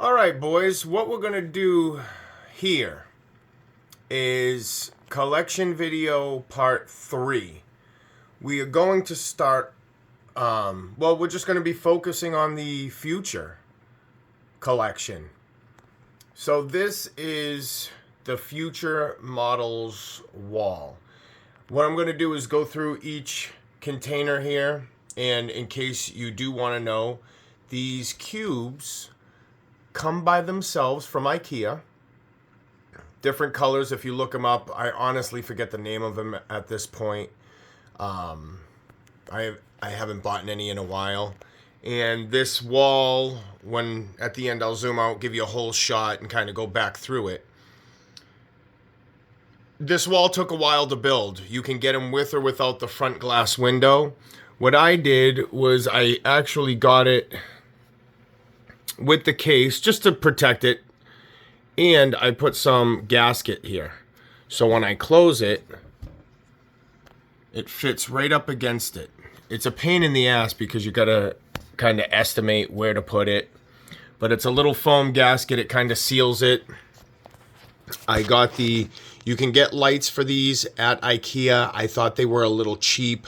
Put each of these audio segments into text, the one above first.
All right, boys, what we're going to do here is collection video part 3. We are going to start, we're just going to be focusing on the future collection. So this is the future models wall. What I'm going to do is go through each container here, and in case you do want to know, these cubes come by themselves from IKEA. Different colors if you look them up. I honestly forget the name of them at this point. I haven't bought any in a while. And this wall, when at the end I'll zoom out, give you a whole shot and kind of go back through it. This wall took a while to build. You can get them with or without the front glass window. What I did was I actually got it with the case just to protect it, and I put some gasket here. So when I close it, it fits right up against it. It's a pain in the ass because you gotta kind of estimate where to put it, but it's a little foam gasket. It kind of seals it. I got you can get lights for these at IKEA. I thought they were a little cheap,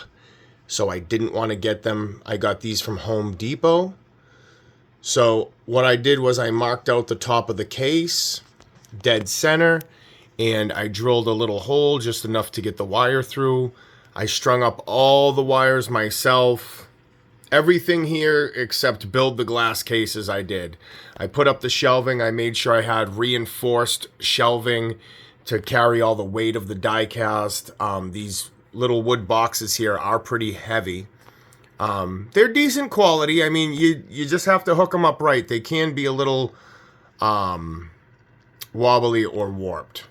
so I didn't want to get them. I got these from Home Depot. So what I did was I marked out the top of the case, dead center, and I drilled a little hole just enough to get the wire through. I strung up all the wires myself. Everything here except build the glass cases I did. I put up the shelving. I made sure I had reinforced shelving to carry all the weight of the die cast. These little wood boxes here are pretty heavy. They're decent quality. I mean, you just have to hook them up right. They can be a little wobbly or warped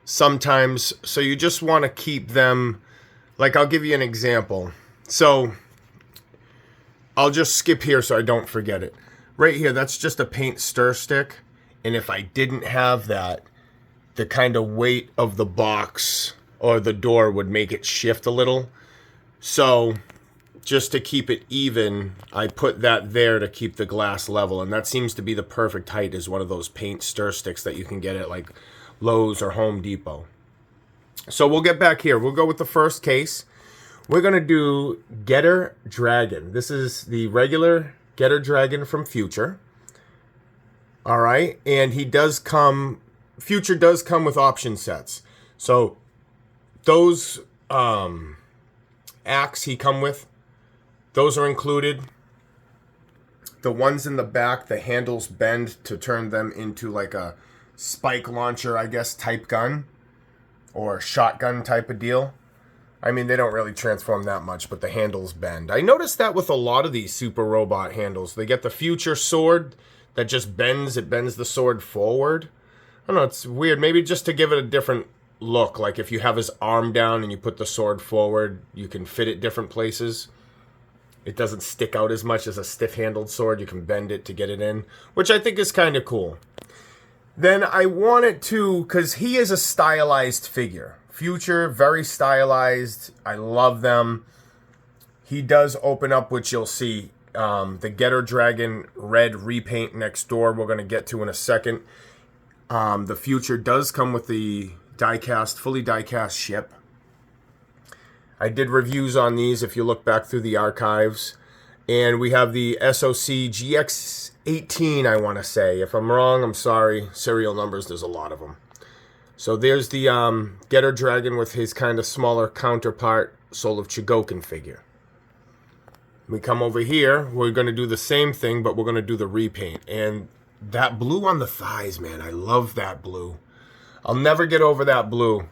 sometimes. So you just want to keep them, like I'll give you an example. So I'll just skip here so I don't forget it. Right here, that's just a paint stir stick. And if I didn't have that, the kind of weight of the box or the door would make it shift a little. So just to keep it even, I put that there to keep the glass level. And that seems to be the perfect height, is one of those paint stir sticks that you can get at like Lowe's or Home Depot. So we'll get back here. We'll go with the first case. We're going to do Getter Dragon. This is the regular Getter Dragon from Future. All right. And Future does come with option sets. So those acts he come with, those are included. The ones in the back, the handles bend to turn them into like a spike launcher, I guess, type gun or shotgun type of deal. I mean, they don't really transform that much, but the handles bend. I noticed that with a lot of these Super Robot handles. They get the Future sword that just bends. It bends the sword forward. I don't know, it's weird. Maybe just to give it a different look. Like if you have his arm down and you put the sword forward, you can fit it different places. It doesn't stick out as much as a stiff-handled sword. You can bend it to get it in, which I think is kind of cool. Then I wanted to, because he is a stylized figure. Future, very stylized. I love them. He does open up, which you'll see. The Getter Dragon red repaint next door we're going to get to in a second. The Future does come with the die-cast, fully die-cast ship. I did reviews on these if you look back through the archives. And we have the SOC GX18, I want to say. If I'm wrong, I'm sorry. Serial numbers, there's a lot of them. So there's the Getter Dragon with his kind of smaller counterpart, Soul of Chogokin figure. We come over here. We're going to do the same thing, but we're going to do the repaint. And that blue on the thighs, man, I love that blue. I'll never get over that blue.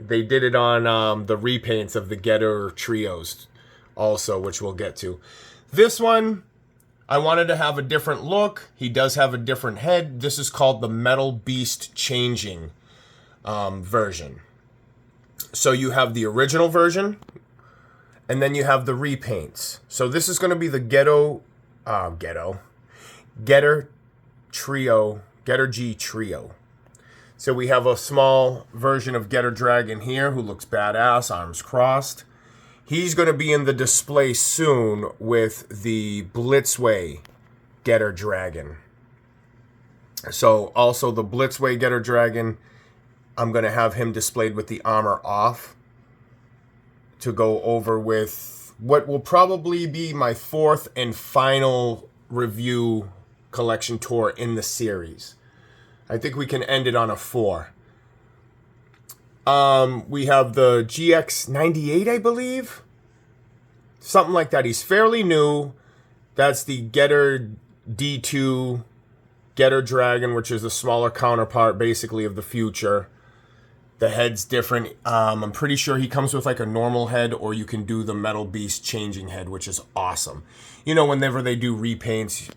They did it on the repaints of the Getter Trios also, which we'll get to. This one, I wanted to have a different look. He does have a different head. This is called the Metal Beast Changing version. So you have the original version, and then you have the repaints. So this is going to be the Getter Trio, Getter G Trio. So we have a small version of Getter Dragon here who looks badass, arms crossed. He's going to be in the display soon with the Blitzway Getter Dragon. So also the Blitzway Getter Dragon, I'm going to have him displayed with the armor off to go over with what will probably be my 4th and final review collection tour in the series. I think we can end it on a 4. We have the GX98, I believe. Something like that. He's fairly new. That's the Getter D2 Getter Dragon, which is the smaller counterpart, basically, of the Future. The head's different. I'm pretty sure he comes with like a normal head, or you can do the Metal Beast changing head, which is awesome. You know, whenever they do repaints,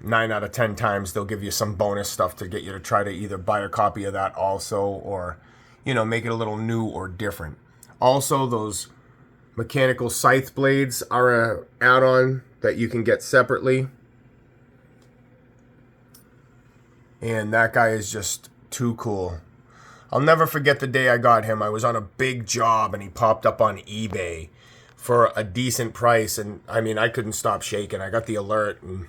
9 out of 10 times, they'll give you some bonus stuff to get you to try to either buy a copy of that also, or, you know, make it a little new or different. Also, those mechanical scythe blades are an add-on that you can get separately. And that guy is just too cool. I'll never forget the day I got him. I was on a big job and he popped up on eBay for a decent price. And I mean, I couldn't stop shaking. I got the alert, and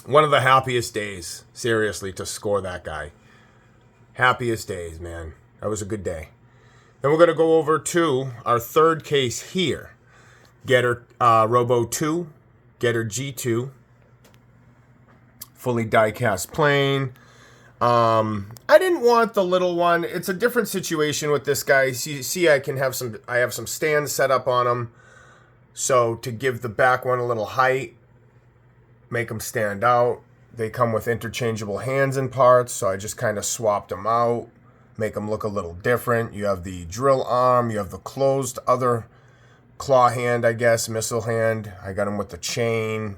one of the happiest days, seriously, to score that guy. Happiest days, man. That was a good day. Then we're going to go over to our 3rd case here. Getter Robo 2, Getter G2, fully die-cast plane. I didn't want the little one. It's a different situation with this guy. See, I have some stands set up on him. So to give the back one a little height, make them stand out. They come with interchangeable hands and parts, so I just kind of swapped them out, make them look a little different. You have the drill arm, you have the closed other claw hand, I guess, missile hand. I got him with the chain,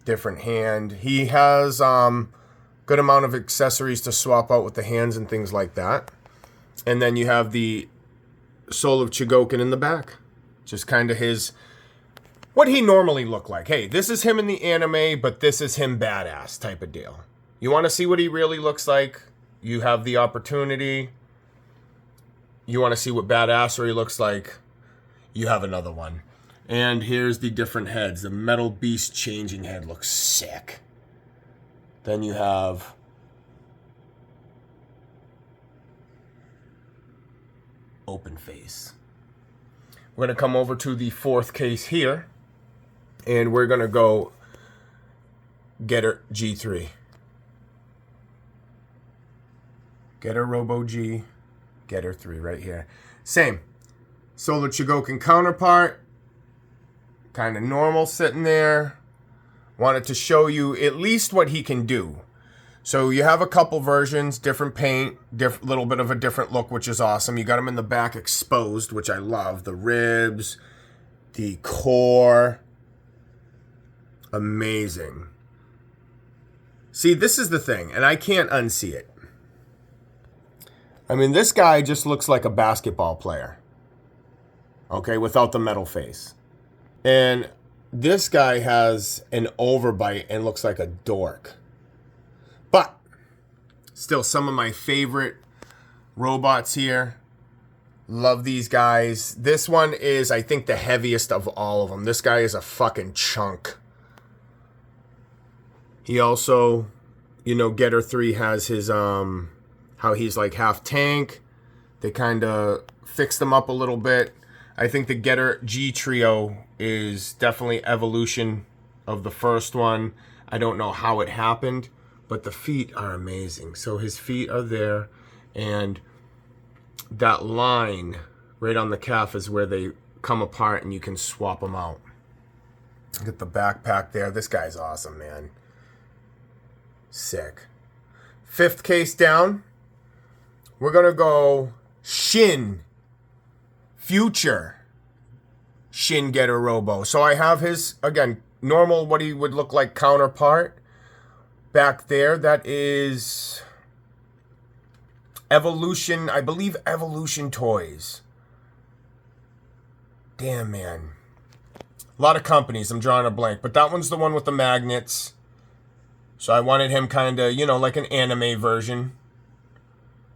different hand. He has good amount of accessories to swap out with the hands and things like that. And then you have the Soul of Chogokin in the back. Just kind of what he normally looked like. Hey, this is him in the anime, but this is him badass type of deal. You want to see what he really looks like? You have the opportunity. You want to see what badassery looks like? You have another one. And here's the different heads. The Metal Beast changing head looks sick. Then you have Open Face. We're going to come over to the 4th case here, and we're going to go Getter G3. Getter Robo G, Getter 3 right here. Same. Solar Chogokin counterpart. Kind of normal sitting there. Wanted to show you at least what he can do. So you have a couple versions, different paint, little bit of a different look, which is awesome. You got him in the back exposed, which I love. The ribs, the core. Amazing. See, this is the thing, and I can't unsee it. I mean, this guy just looks like a basketball player. Okay, without the metal face. And this guy has an overbite and looks like a dork. But still, some of my favorite robots here. Love these guys. This one is, I think, the heaviest of all of them. This guy is a fucking chunk. He also, you know, Getter 3 has his, how he's like half tank. They kind of fixed him up a little bit. I think the Getter G Trio is definitely evolution of the first one. I don't know how it happened, but the feet are amazing. So his feet are there, and that line right on the calf is where they come apart and you can swap them out. Get the backpack there. This guy's awesome, man. Sick. 5th case down. We're going to go Shin Future Shin Getter Robo. So I have his, again, normal, what he would look like counterpart. Back there, that is Evolution, I believe Evolution Toys. Damn, man. A lot of companies, I'm drawing a blank. But that one's the one with the magnets. So I wanted him kind of, you know, like an anime version.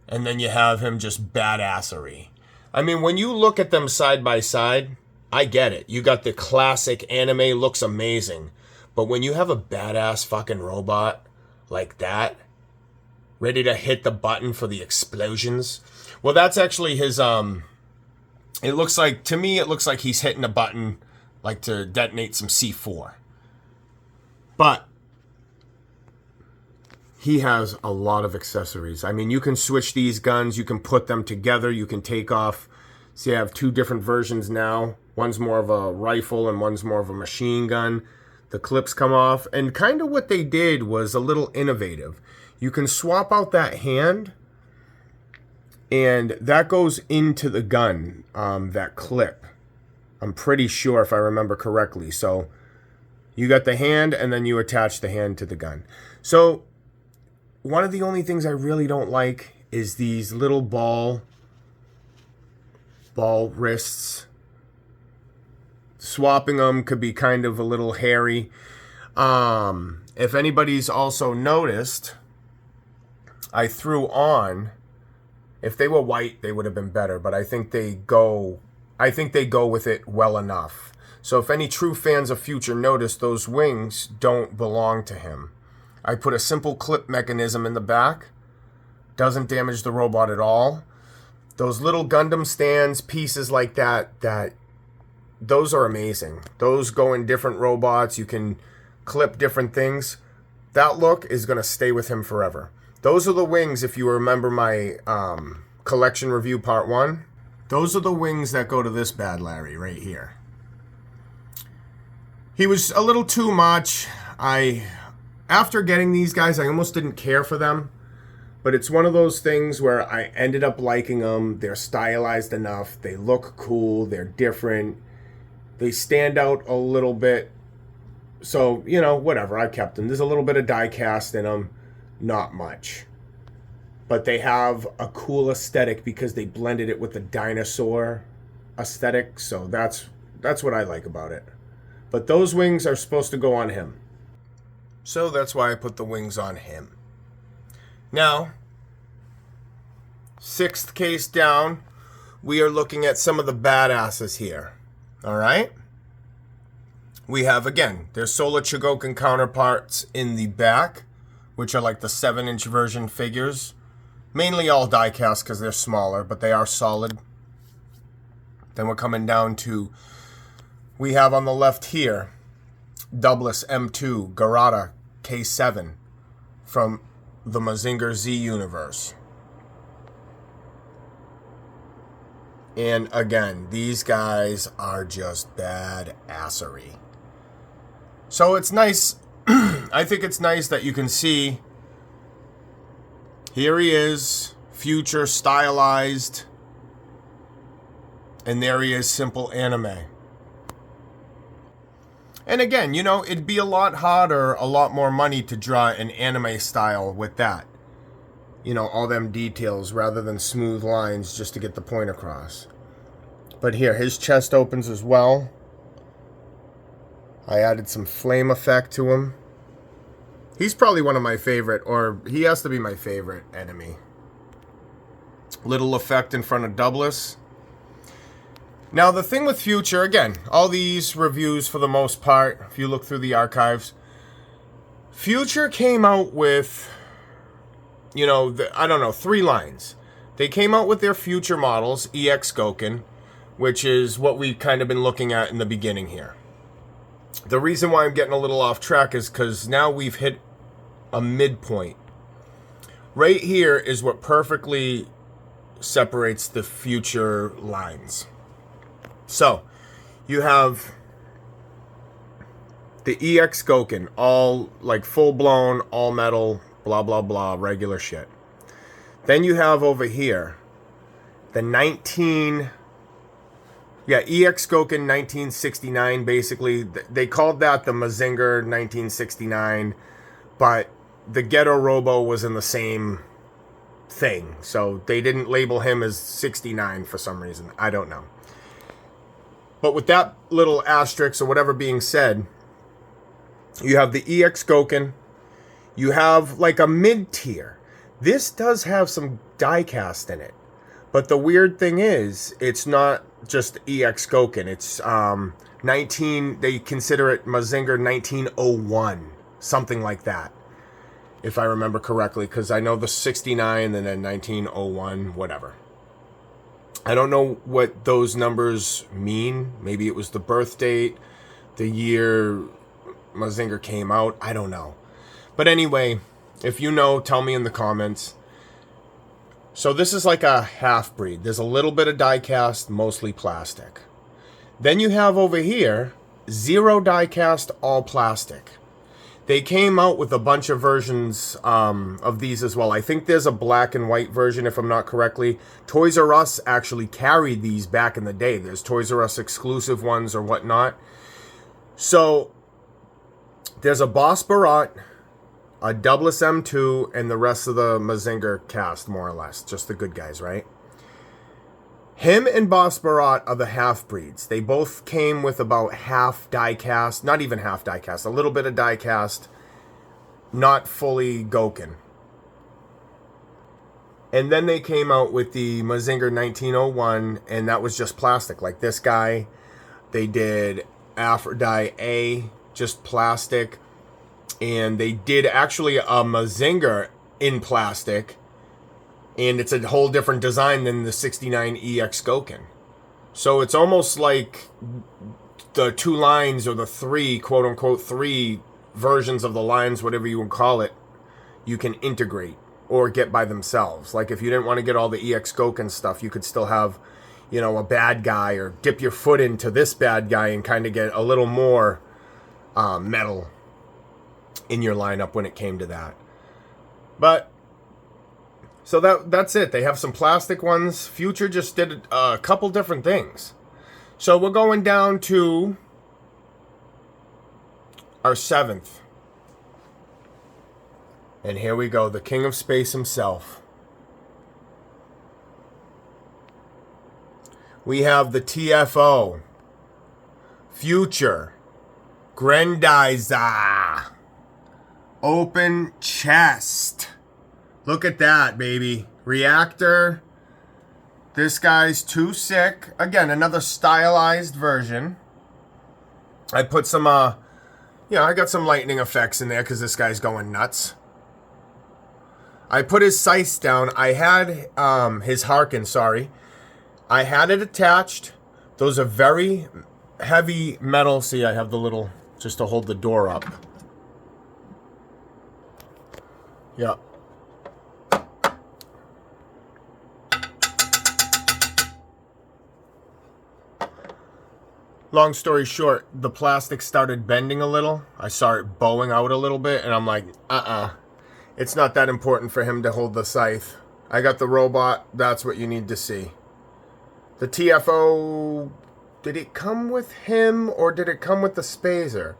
And then you have him just badassery. I mean, when you look at them side by side, I get it. You got the classic anime, looks amazing. But when you have a badass fucking robot, like that, ready to hit the button for the explosions. Well, that's actually his, it looks like, to me, it looks like he's hitting a button like to detonate some C4. But he has a lot of accessories. I mean, you can switch these guns, you can put them together, you can take off. See, I have two different versions now. One's more of a rifle and one's more of a machine gun. The clips come off, and kind of what they did was a little innovative. You can swap out that hand, and that goes into the gun, that clip. I'm pretty sure, if I remember correctly. So you got the hand, and then you attach the hand to the gun. So one of the only things I really don't like is these little ball wrists. Swapping them could be kind of a little hairy. If anybody's also noticed, I threw on, if they were white, they would have been better, but I think they go with it well enough. So if any true fans of Future notice, those wings don't belong to him. I put a simple clip mechanism in the back. Doesn't damage the robot at all. Those little Gundam stands, pieces like that, those are amazing. Those go in different robots. You can clip different things. That look is going to stay with him forever. Those are the wings, if you remember my collection review part 1. Those are the wings that go to this bad Larry right here. He was a little too much. After getting these guys, I almost didn't care for them. But it's one of those things where I ended up liking them. They're stylized enough. They look cool. They're different. They stand out a little bit. So, you know, whatever. I kept them. There's a little bit of die cast in them. Not much. But they have a cool aesthetic because they blended it with the dinosaur aesthetic. So that's what I like about it. But those wings are supposed to go on him. So that's why I put the wings on him. Now, 6th case down, we are looking at some of the badasses here. All right? We have, again, their Solar Chogokin counterparts in the back, which are like the 7-inch version figures. Mainly all die-cast because they're smaller, but they are solid. Then we're coming down to, we have on the left here, Douglas M2 Garada K7 from the Mazinger Z universe. And again, these guys are just badassery. So it's nice. I think it's nice that you can see. Here he is, Future stylized. And there he is, simple anime. And again, you know, it'd be a lot harder, a lot more money to draw an anime style with that. You know, all them details rather than smooth lines just to get the point across. But here, his chest opens as well. I added some flame effect to him. He's probably one of my favorite, or he has to be my favorite enemy. Little effect in front of Douglas. Now, the thing with Future, again, all these reviews for the most part, if you look through the archives, Future came out with, you know, 3 lines. They came out with their Future models, EX Gouken, which is what we've kind of been looking at in the beginning here. The reason why I'm getting a little off track is because now we've hit a midpoint. Right here is what perfectly separates the Future lines. So, you have the EX Gouken, all like full-blown, all metal, blah, blah, blah, regular shit. Then you have over here the EX Gouken 1969, basically. They called that the Mazinger 1969, but the Ghetto Robo was in the same thing. So they didn't label him as 69 for some reason. I don't know. But with that little asterisk or whatever being said, you have the EX Gouken. You have like a mid-tier. This does have some die-cast in it. But the weird thing is, it's not just EX Gouken. It's they consider it Mazinger 1901. Something like that. if I remember correctly, because I know the 69 and then 1901, whatever. I don't know what those numbers mean. Maybe it was the birth date, the year Mazinger came out. I don't know. But anyway, if you know, tell me in the comments. So this is like a half-breed. There's a little bit of die-cast, mostly plastic. Then you have over here, 0 die-cast, all plastic. They came out with a bunch of versions of these as well. I think there's a black and white version, if I'm not correctly. Toys R Us actually carried these back in the day. There's Toys R Us exclusive ones or whatnot. So there's a Boss Barat, a Douglas M2, and the rest of the Mazinger cast, more or less. Just the good guys, right? Him and Boss Barat are the half-breeds. They both came with about half die-cast, not even half die-cast, a little bit of die-cast, not fully Goken. And then they came out with the Mazinger 1901, and that was just plastic. Like this guy, they did Aphrodite A, just plastic. And they did actually a Mazinger in plastic. And it's a whole different design than the 69 EX Goken. So it's almost like the 2 lines or the 3, quote-unquote, 3 versions of the lines, whatever you would call it, you can integrate or get by themselves. Like if you didn't want to get all the EX Goken stuff, you could still have, you know, a bad guy or dip your foot into this bad guy and kind of get a little more metal in your lineup when it came to that. But so that's it. They have some plastic ones. Future just did a couple different things. So we're going down to our 7th. And here we go, the King of Space himself. We have the TFO, Future, Grendizer, Open Chest. Look at that, baby. Reactor. This guy's too sick. Again, another stylized version. I put some, I got some lightning effects in there because this guy's going nuts. I put his sights down. I had his Harkin, sorry. I had it attached. Those are very heavy metal. See, I have the little, just to hold the door up. Yeah. Long story short, the plastic started bending a little. I saw it bowing out a little bit, and I'm like, it's not that important for him to hold the scythe. I got the robot. That's what you need to see. The TFO, did it come with him, or did it come with the Spazer?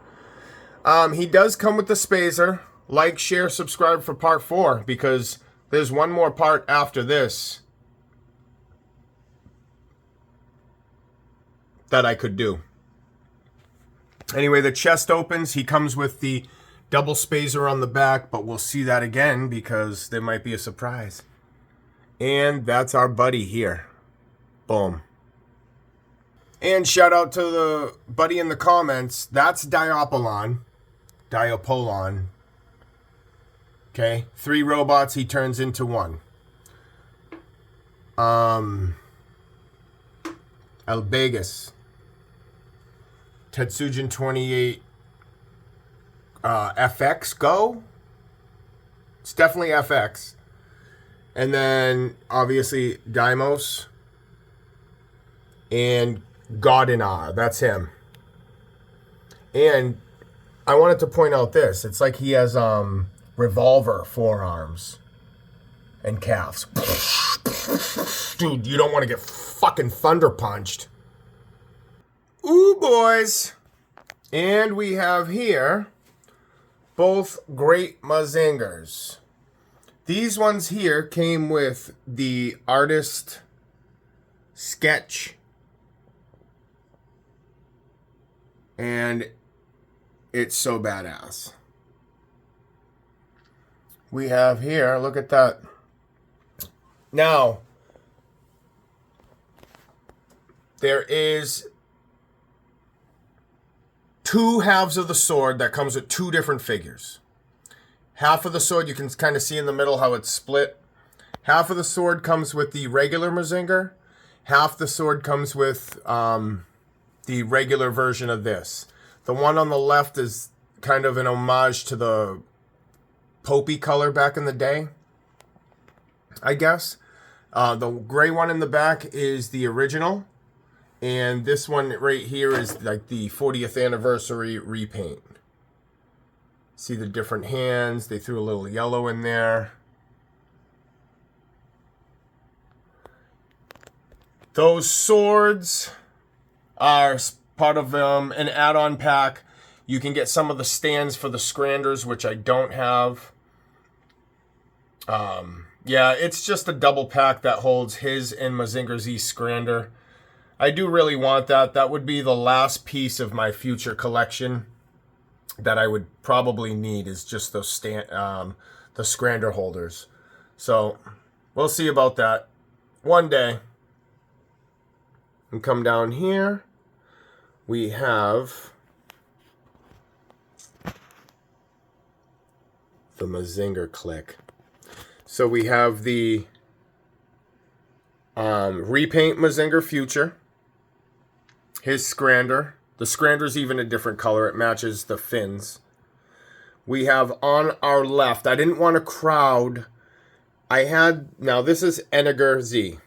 He does come with the Spazer. Like, share, subscribe for part 4, because there's one more part after this that I could do. Anyway, the chest opens. He comes with the double Spazer on the back, but we'll see that again because there might be a surprise. And that's our buddy here. Boom. And shout out to the buddy in the comments. That's Diapolon. Okay, 3 robots, he turns into 1. Albegus. Tetsujin 28 FX Go. It's definitely FX. And then obviously Deimos and Godinar. That's him. And I wanted to point out this. It's like he has revolver forearms and calves. Dude, you don't want to get fucking thunder punched. Ooh, boys. And we have here both great Mazingers. These ones here came with the artist sketch. And it's so badass. We have here, look at that. Now, there is 2 halves of the sword that comes with 2 different figures. Half of the sword, you can kind of see in the middle how it's split. Half of the sword comes with the regular Mazinger. Half the sword comes with the regular version of this. The one on the left is kind of an homage to the Popey color back in the day, I guess. The gray one in the back is the original. And this one right here is like the 40th anniversary repaint. See the different hands. They threw a little yellow in there. Those swords are part of an add-on pack. You can get some of the stands for the Scranders, which I don't have. Yeah, it's just a double pack that holds his and Mazinger Z Scrander. I do really want that. That would be the last piece of my future collection that I would probably need, is just those the Scrander holders. So we'll see about that one day. And come down here, we have the Mazinger Click. So we have the repaint Mazinger Future, his Scrander. The Scrander's even a different color. It matches the fins. We have on our left, I didn't want to crowd. Now this is Eniger Z.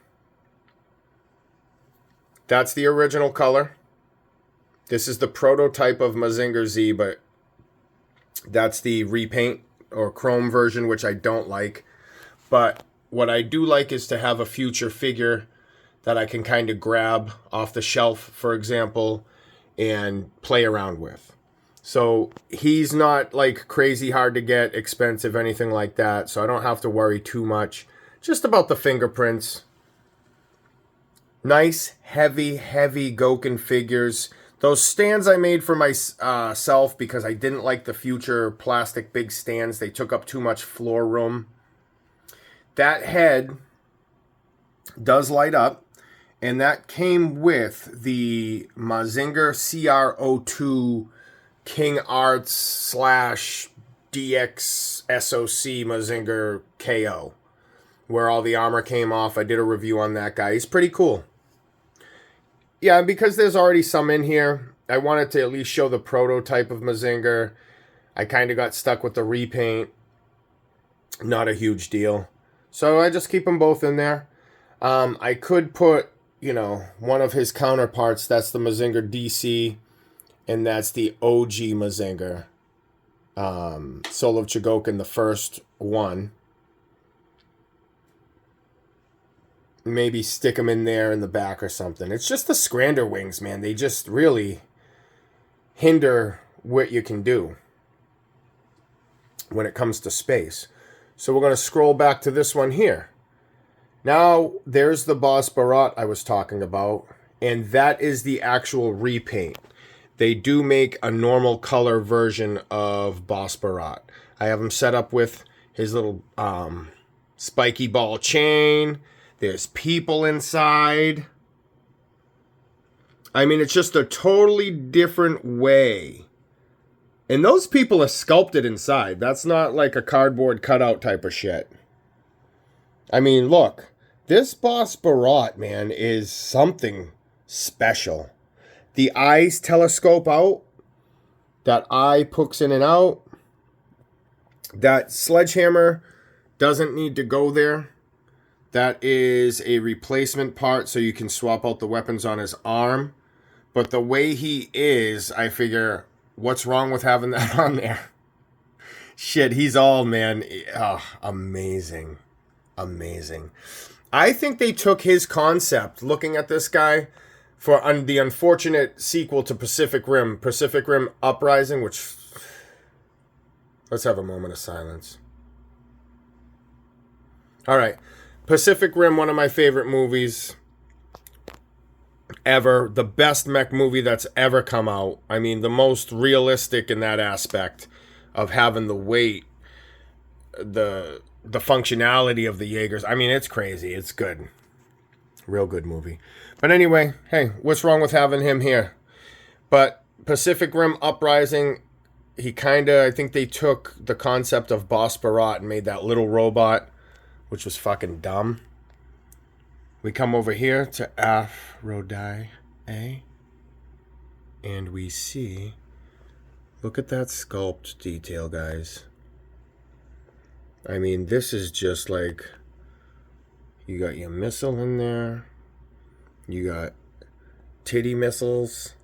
That's the original color. This is the prototype of Mazinger Z, but that's the repaint or chrome version, which I don't like. But what I do like is to have a future figure that I can kind of grab off the shelf, for example, and play around with. So he's not like crazy hard to get, expensive, anything like that. So I don't have to worry too much just about the fingerprints. Nice, heavy Gouken figures. Those stands I made for myself because I didn't like the future plastic big stands. They took up too much floor room. That head does light up, and that came with the Mazinger CR02 King Arts / DX SOC Mazinger KO, where all the armor came off. I did a review on that guy. He's pretty cool. Yeah, because there's already some in here, I wanted to at least show the prototype of Mazinger. I kind of got stuck with the repaint. Not a huge deal. So I just keep them both in there. I could put, one of his counterparts. That's the Mazinger DC. And that's the OG Mazinger. Soul of Chogokin, the first one. Maybe stick them in there in the back or something. It's just the Scrander wings, man. They just really hinder what you can do when it comes to space. So we're going to scroll back to this one here. Now, there's the Boss Barat I was talking about, and that is the actual repaint. They do make a normal color version of Boss Barat. I have him set up with his little spiky ball chain. There's people inside. I mean, it's just a totally different way. And those people are sculpted inside. That's not like a cardboard cutout type of shit. I mean, look. This Boss Barat, man, is something special. The eyes telescope out. That eye pokes in and out. That sledgehammer doesn't need to go there. That is a replacement part so you can swap out the weapons on his arm. But the way he is, I figure, what's wrong with having that on there? Shit, he's all, man. Oh, amazing. Amazing. I think they took his concept, looking at this guy, for the unfortunate sequel to Pacific Rim Uprising, which... Let's have a moment of silence. All right. Pacific Rim, one of my favorite movies ever. The best mech movie that's ever come out. I mean, the most realistic in that aspect of having the weight, the functionality of the Jaegers. I mean, it's crazy. It's good. Real good movie. But anyway, hey, what's wrong with having him here? But Pacific Rim Uprising, he kind of, I think they took the concept of Boss Barat and made that little robot, which was fucking dumb. We come over here to Aphrodite, and we see, look at that sculpt detail, guys. I mean, this is just like, you got your missile in there, you got titty missiles,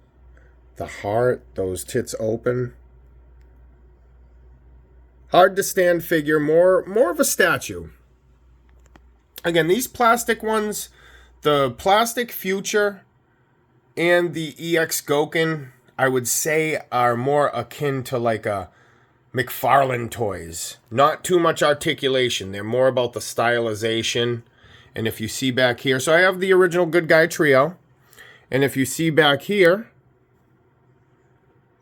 the heart, those tits open. Hard to stand figure, more of a statue. Again, these plastic ones, the plastic Future and the EX Gouken, I would say are more akin to like a McFarlane toys. Not too much articulation. They're more about the stylization. And if you see back here, so I have the original Good Guy Trio. And if you see back here,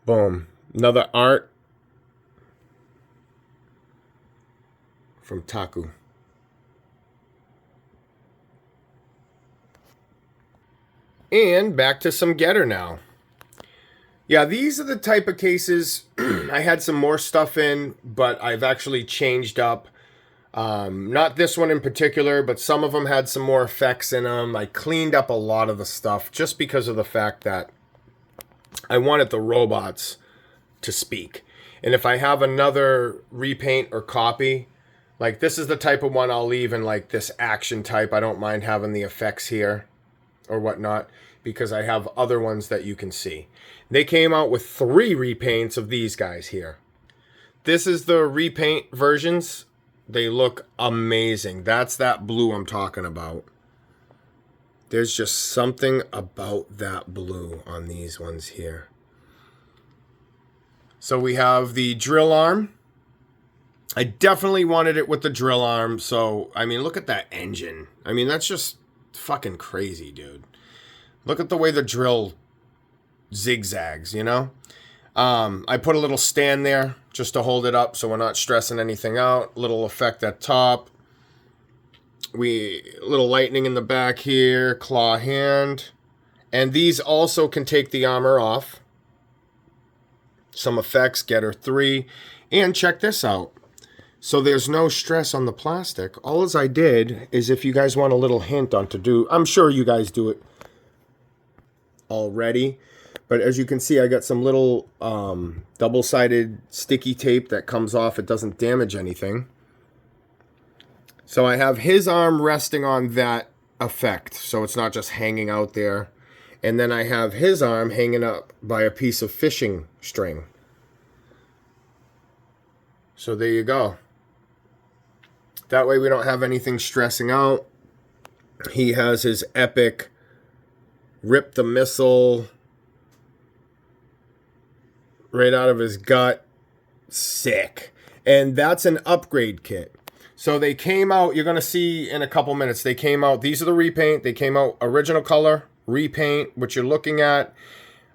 boom, another art from Taku. And back to some Getter now. Yeah, these are the type of cases I had some more stuff in, but I've actually changed up. Not this one in particular, but some of them had some more effects in them. I cleaned up a lot of the stuff just because of the fact that I wanted the robots to speak. And if I have another repaint or copy, like this is the type of one I'll leave in like this action type. I don't mind having the effects here or whatnot, because I have other ones that you can see. They came out with 3 repaints of these guys here. This is the repaint versions. They look amazing. That's that blue I'm talking about. There's just something about that blue on these ones here. So we have the drill arm. I definitely wanted it with the drill arm. So, I mean, look at that engine. I mean, that's just fucking crazy, dude. Look at the way the drill zigzags, you know? I put a little stand there just to hold it up so we're not stressing anything out. Little effect at top. Little lightning in the back here. Claw hand. And these also can take the armor off. Some effects, Getter 3. And check this out. So there's no stress on the plastic. All as I did is, if you guys want a little hint on to do, I'm sure you guys do it already, but as you can see, I got some little double-sided sticky tape that comes off. It doesn't damage anything. So I have his arm resting on that effect, so it's not just hanging out there. And then I have his arm hanging up by a piece of fishing string. So there you go. That way we don't have anything stressing out. He has his epic rip the missile right out of his gut. Sick. And that's an upgrade kit. So they came out, you're going to see in a couple minutes, they came out, these are the repaint. They came out original color, repaint, which you're looking at,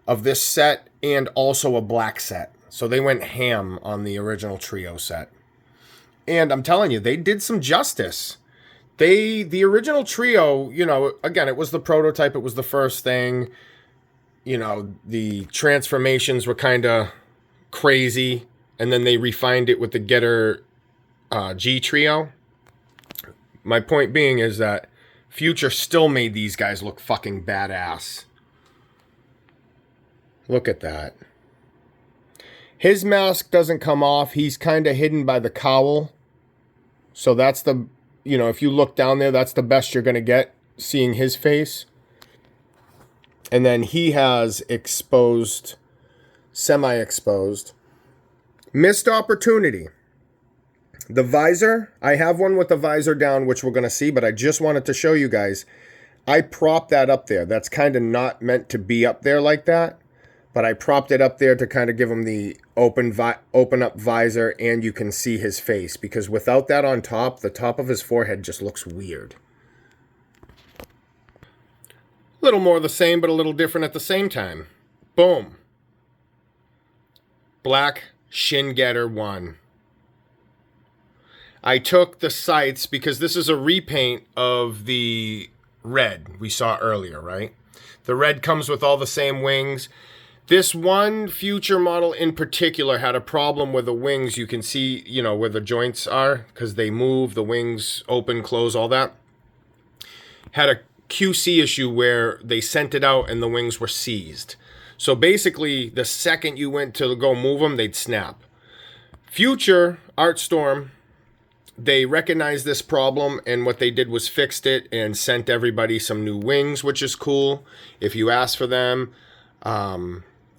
of this set, and also a black set. So they went ham on the original trio set. And I'm telling you, they did some justice. The original trio, you know, again, it was the prototype. It was the first thing. You know, the transformations were kind of crazy. And then they refined it with the Getter G trio. My point being is that Future still made these guys look fucking badass. Look at that. His mask doesn't come off. He's kind of hidden by the cowl. So that's the, you know, if you look down there, that's the best you're going to get, seeing his face. And then he has exposed, semi-exposed. Missed opportunity. The visor, I have one with the visor down, which we're going to see, but I just wanted to show you guys. I propped that up there. That's kind of not meant to be up there like that. But I propped it up there to kind of give him the open up visor, and you can see his face. Because without that on top, the top of his forehead just looks weird. A little more of the same, but a little different at the same time. Boom. Black Shin Getter 1. I took the sights because this is a repaint of the red we saw earlier, right? The red comes with all the same wings. This one Future model in particular had a problem with the wings. You can see, you know, where the joints are because they move, the wings open, close, all that. Had a QC issue where they sent it out and the wings were seized. So basically, the second you went to go move them, they'd snap. Future, Artstorm, they recognized this problem, and what they did was fixed it and sent everybody some new wings, which is cool if you ask for them.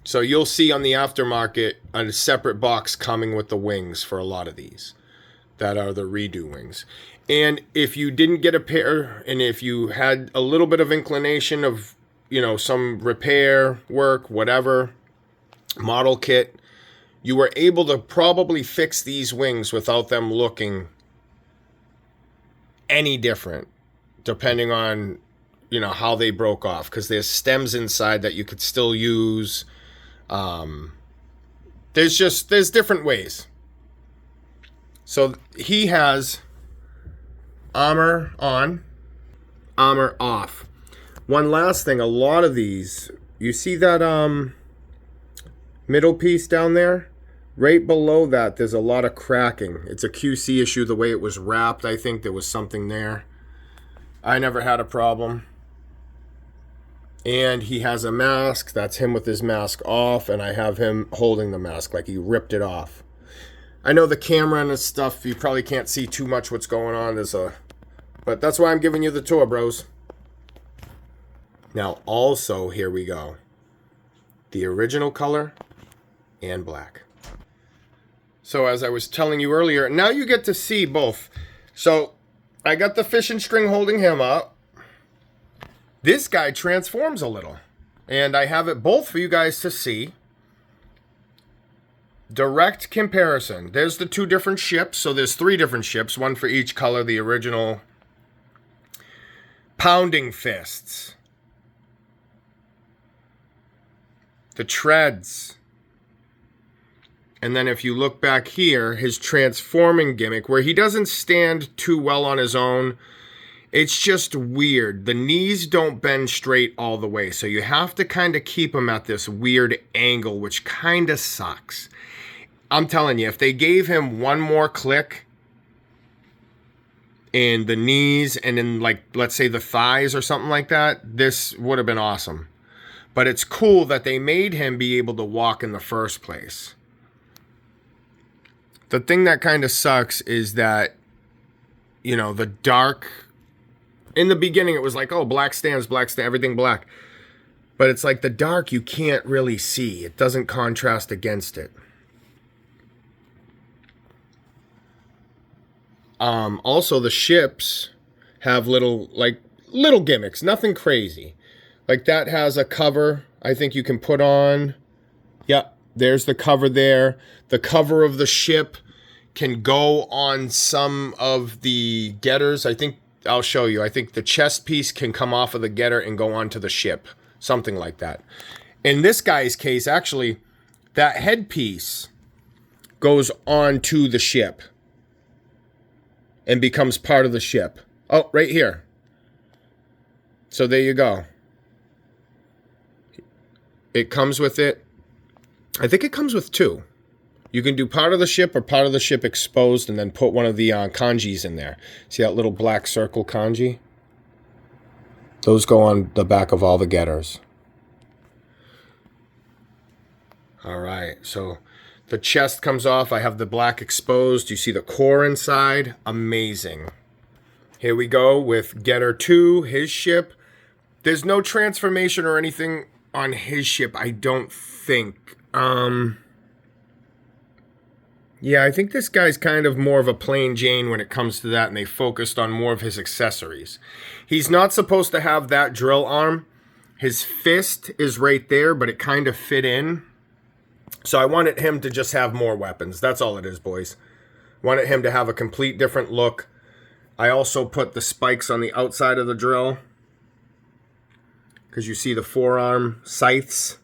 So you'll see on the aftermarket a separate box coming with the wings for a lot of these that are the redo wings. And if you didn't get a pair, and if you had a little bit of inclination of, you know, some repair work, whatever, model kit, you were able to probably fix these wings without them looking any different, depending on, you know, how they broke off, because there's stems inside that you could still use. There's different ways. So he has armor on, armor off. One last thing, a lot of these, you see that middle piece down there? Right below that, there's a lot of cracking. It's a QC issue, the way it was wrapped. I think there was something there. I never had a problem. And he has a mask. That's him with his mask off, and I have him holding the mask like he ripped it off. I know the camera and this stuff, you probably can't see too much what's going on. But that's why I'm giving you the tour, bros. Now, also, here we go. The original color and black. So as I was telling you earlier, now you get to see both. So I got the fishing string holding him up. This guy transforms a little. And I have it both for you guys to see. Direct comparison. There's the two different ships. So there's three different ships, one for each color. The original Pounding Fists. The Treads. And then if you look back here, his transforming gimmick, where he doesn't stand too well on his own. It's just weird. The knees don't bend straight all the way. So you have to kind of keep him at this weird angle, which kind of sucks. I'm telling you, if they gave him one more click in the knees and in, like, let's say the thighs or something like that, this would have been awesome. But it's cool that they made him be able to walk in the first place. The thing that kind of sucks is that, you know, the dark, in the beginning it was like, oh, black stands, everything black. But it's like the dark you can't really see. It doesn't contrast against it. Also, the ships have little gimmicks, nothing crazy. Like that has a cover I think you can put on. Yep, there's the cover there. The cover of the ship can go on some of the getters. I think I'll show you. I think the chest piece can come off of the getter and go onto the ship. Something like that. In this guy's case, actually, that headpiece goes onto the ship and becomes part of the ship. Oh, right here. So there you go. It comes with it. I think it comes with two. You can do part of the ship or part of the ship exposed and then put one of the kanjis in there. See that little black circle kanji? Those go on the back of all the getters. All right, so the chest comes off. I have the black exposed. You see the core inside. Amazing. Here we go with Getter 2, his ship. There's no transformation or anything on his ship, I don't think. Yeah, I think this guy's kind of more of a plain Jane when it comes to that, and they focused on more of his accessories. He's not supposed to have that drill arm. His fist is right there, but it kind of fit in. So I wanted him to just have more weapons. That's all it is, boys. Wanted him to have a complete different look. I also put the spikes on the outside of the drill, because you see the forearm scythes.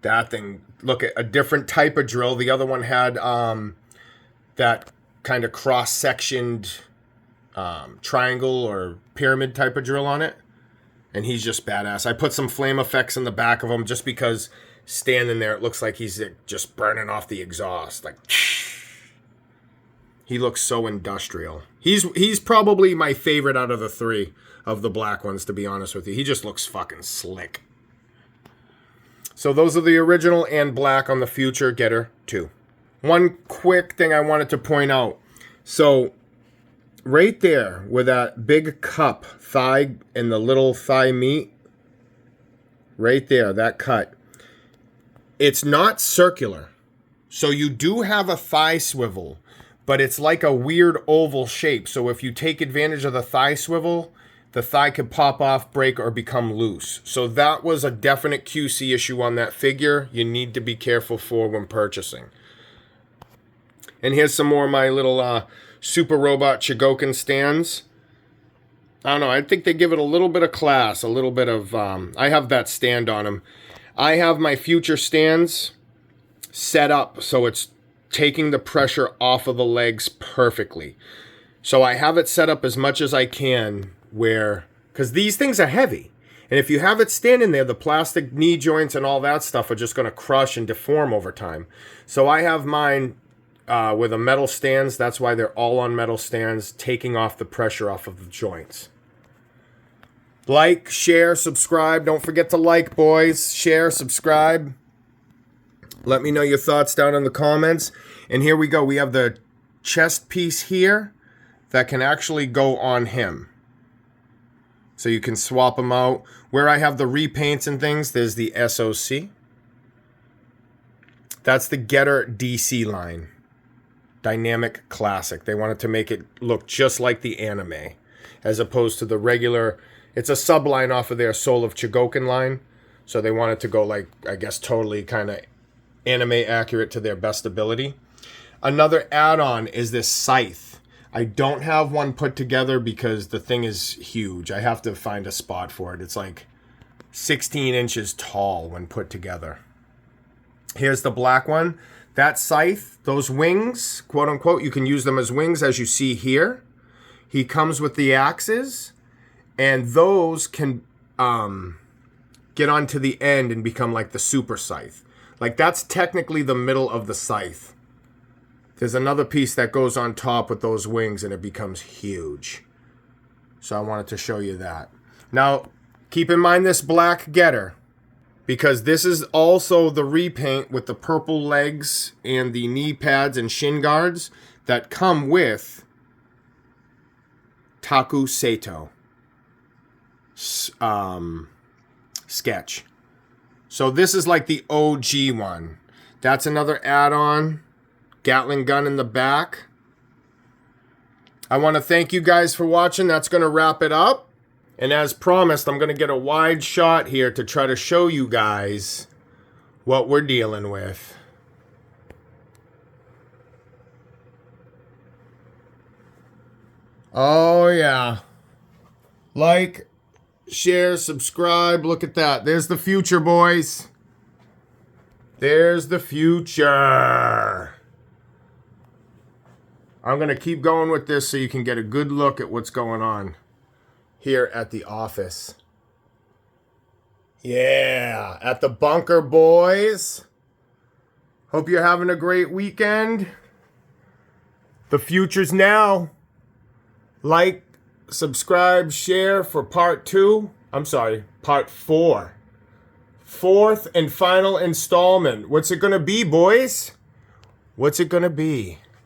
That thing, look at a different type of drill. The other one had that kind of cross-sectioned triangle or pyramid type of drill on it. And he's just badass. I put some flame effects in the back of him just because standing there, it looks like he's just burning off the exhaust. Like, he looks so industrial. He's probably my favorite out of the three of the black ones, to be honest with you. He just looks fucking slick. So those are the original and black on the Future Getter 2. One quick thing I wanted to point out. So right there where that big cup thigh and the little thigh meet, right there, that cut, it's not circular. So you do have a thigh swivel, but it's like a weird oval shape. So if you take advantage of the thigh swivel, the thigh could pop off, break, or become loose. So that was a definite QC issue on that figure. You need to be careful for when purchasing. And here's some more of my little Super Robot Chogokin stands. I don't know. I think they give it a little bit of class, a little bit of... I have that stand on them. I have my Future stands set up so it's taking the pressure off of the legs perfectly. So I have it set up as much as I can where... Because these things are heavy. And if you have it standing there, the plastic knee joints and all that stuff are just going to crush and deform over time. So I have mine... with a metal stands. That's why they're all on metal stands, taking off the pressure off of the joints. Like, share, subscribe. Don't forget to like, boys. Share, subscribe. Let me know your thoughts down in the comments. And here we go. We have the chest piece here that can actually go on him. So you can swap them out. Where I have the repaints and things, there's the SOC. That's the Getter DC line. Dynamic Classic. They wanted to make it look just like the anime, as opposed to the regular. It's a subline off of their Soul of Chogokin line, so they wanted to go like, I guess, totally kind of anime accurate to their best ability. Another add-on is this scythe. I don't have one put together because the thing is huge. I have to find a spot for it. It's like 16 inches tall when put together. Here's the black one. That scythe, those wings, quote unquote, you can use them as wings as you see here. He comes with the axes, and those can get onto the end and become like the super scythe. Like that's technically the middle of the scythe. There's another piece that goes on top with those wings and it becomes huge. So I wanted to show you that. Now, keep in mind this black Getter, because this is also the repaint with the purple legs and the knee pads and shin guards that come with Taku Sato sketch. So this is like the OG one. That's another add-on. Gatling gun in the back. I want to thank you guys for watching. That's going to wrap it up. And as promised, I'm going to get a wide shot here to try to show you guys what we're dealing with. Oh, yeah. Like, share, subscribe. Look at that. There's the future, boys. There's the future. I'm going to keep going with this so you can get a good look at what's going on here at the office. Yeah, at the bunker, boys. Hope you're having a great weekend. The future's now. Like, subscribe, share for part 2. I'm sorry, part 4. Fourth and final installment. What's it going to be, boys? What's it going to be?